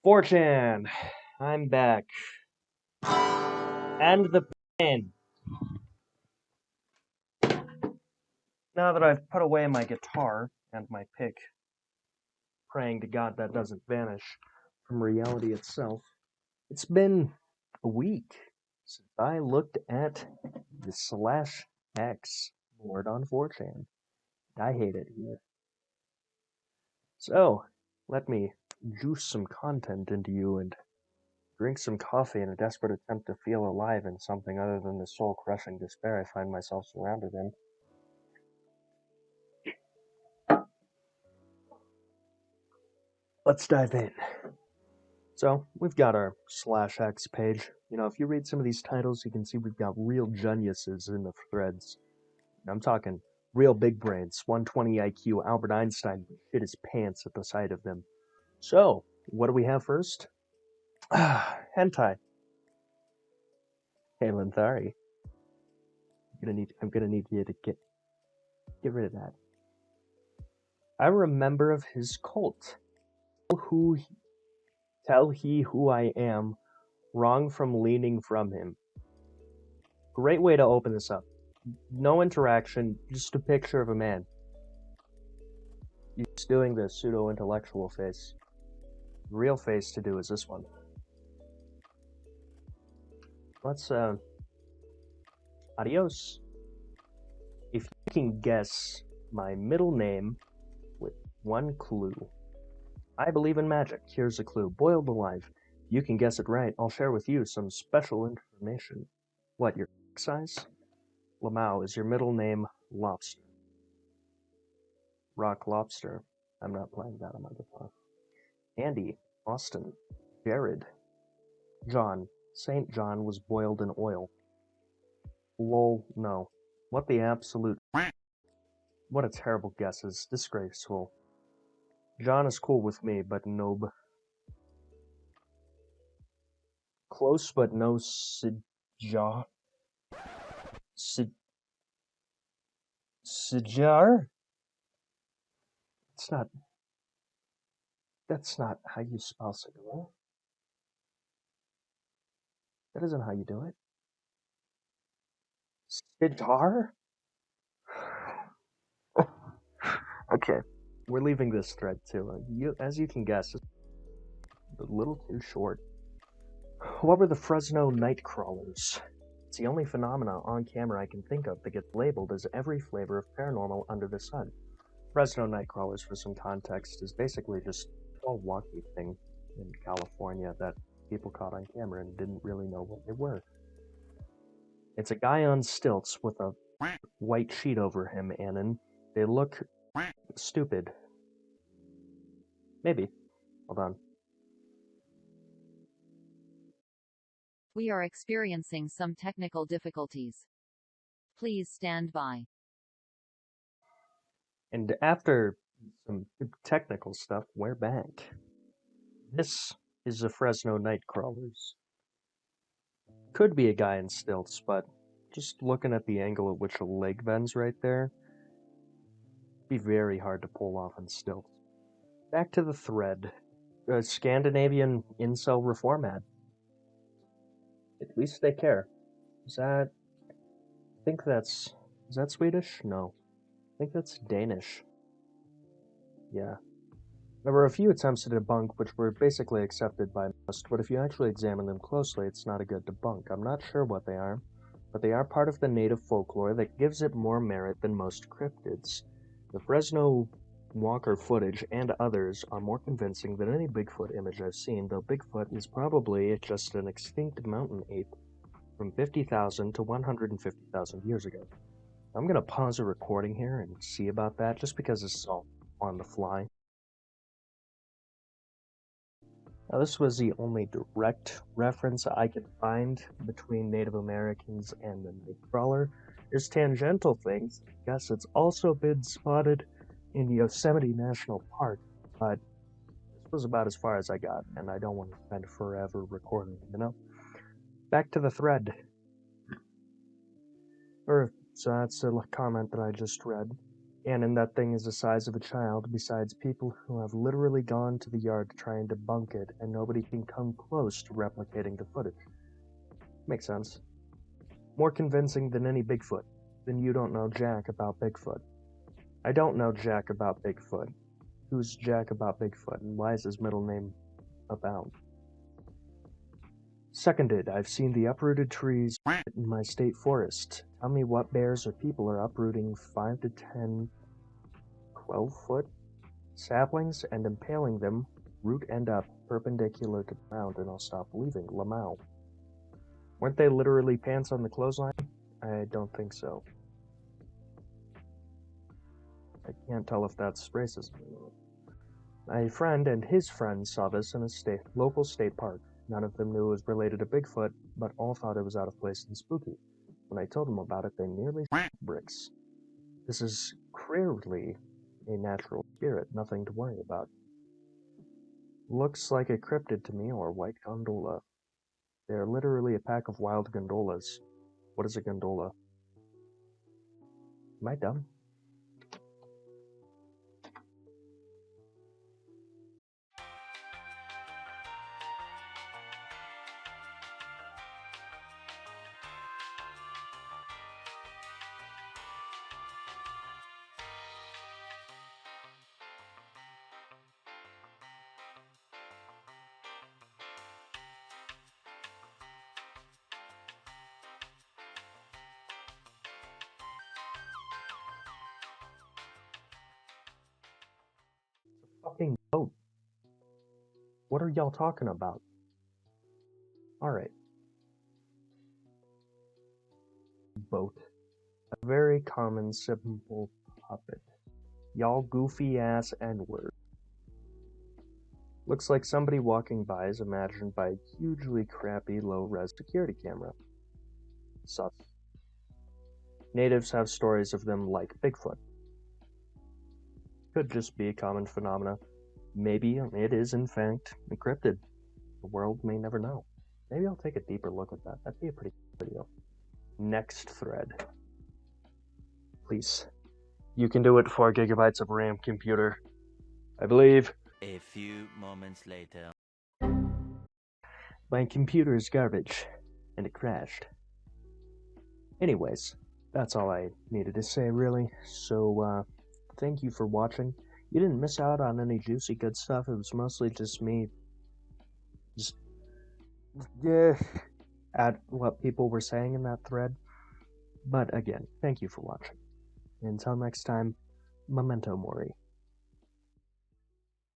4chan, I'm back. And the pen. Now that I've put away my guitar and my pick, praying to God that doesn't vanish from reality itself, it's been a week since I looked at the /x board on 4chan. I hate it here. So, let me juice some content into you and drink some coffee in a desperate attempt to feel alive in something other than the soul-crushing despair I find myself surrounded in. Let's dive in. So, we've got our /x page. If you read some of these titles, you can see we've got real geniuses in the threads. I'm talking real big brains, 120 IQ, Albert Einstein would shit his pants at the sight of them. So, what do we have first? Hentai. Hey, Linthari. I'm gonna need you to get rid of that. I remember of his cult. Tell he who I am, wrong from leaning from him. Great way to open this up. No interaction, just a picture of a man. He's doing the pseudo-intellectual face. The real face to do is this one. Let's, adios. If you can guess my middle name with one clue. I believe in magic. Here's a clue. Boiled alive. If you can guess it right, I'll share with you some special information. What, your size? Lamau, is your middle name Lobster? Rock Lobster. I'm not playing that on my guitar. Andy, Austin, Jared, John. St. John was boiled in oil. Lol, no. What the absolute... What a terrible guess is. Disgraceful. John is cool with me, but nope. Close but no Sijar? Sijar? That's not how you spell cigar. That isn't how you do it. Sijar? Okay, we're leaving this thread too. As you can guess, it's a little too short. What were the Fresno Nightcrawlers? It's the only phenomena on camera I can think of that gets labeled as every flavor of paranormal under the sun. Fresno Nightcrawlers, for some context, is basically just a wacky thing in California that people caught on camera and didn't really know what they were. It's a guy on stilts with a white sheet over him, Annan. They look stupid. Maybe. Hold on. We are experiencing some technical difficulties. Please stand by. And after some technical stuff, we're back. This is the Fresno Nightcrawlers. Could be a guy in stilts, but just looking at the angle at which a leg bends right there, it'd be very hard to pull off in stilts. Back to the thread. A Scandinavian incel reform ad. At least they care. Is that Swedish? No. I think that's Danish. Yeah. There were a few attempts to debunk which were basically accepted by most, but if you actually examine them closely, it's not a good debunk. I'm not sure what they are, but they are part of the native folklore that gives it more merit than most cryptids. The Fresno Walker footage and others are more convincing than any Bigfoot image I've seen, though Bigfoot is probably just an extinct mountain ape from 50,000 to 150,000 years ago. I'm going to pause the recording here and see about that, just because this is all on the fly. Now, this was the only direct reference I could find between Native Americans and the Nightcrawler. There's tangential things. I guess it's also been spotted in Yosemite National Park, but this was about as far as I got, and I don't want to spend forever recording, Back to the thread. So that's a comment that I just read. And that thing is the size of a child, besides people who have literally gone to the yard to try and debunk it, and nobody can come close to replicating the footage. Makes sense. More convincing than any Bigfoot. Then you don't know jack about Bigfoot. I don't know jack about Bigfoot. Who's Jack about Bigfoot, and why is his middle name Abound? Seconded, I've seen the uprooted trees in my state forest. Tell me what bears or people are uprooting 5 to 10, 12-foot saplings and impaling them root end up perpendicular to the ground, and I'll stop believing. Lamau. Weren't they literally pants on the clothesline? I don't think so. I can't tell if that's racism or not. My friend and his friends saw this in a local state park. None of them knew it was related to Bigfoot, but all thought it was out of place and spooky. When I told them about it, they nearly bricks. This is clearly a natural spirit, nothing to worry about. Looks like a cryptid to me, or white gondola. They are literally a pack of wild gondolas. What is a gondola? Am I dumb? Fucking boat. What are y'all talking about? Alright. Boat. A very common, simple puppet. Y'all goofy ass N-word. Looks like somebody walking by is imagined by a hugely crappy low-res security camera. Sus. Natives have stories of them like Bigfoot. Could just be a common phenomena. Maybe it is in fact encrypted. The world may never know. Maybe I'll take a deeper look at that. That'd be a pretty cool video. Next thread. Please. You can do it, 4 gigabytes of RAM computer. I believe. A few moments later. My computer is garbage, and it crashed. Anyways, that's all I needed to say, really. So, thank you for watching. You didn't miss out on any juicy good stuff. It was mostly just me at what people were saying in that thread. But again, thank you for watching. Until next time, memento mori.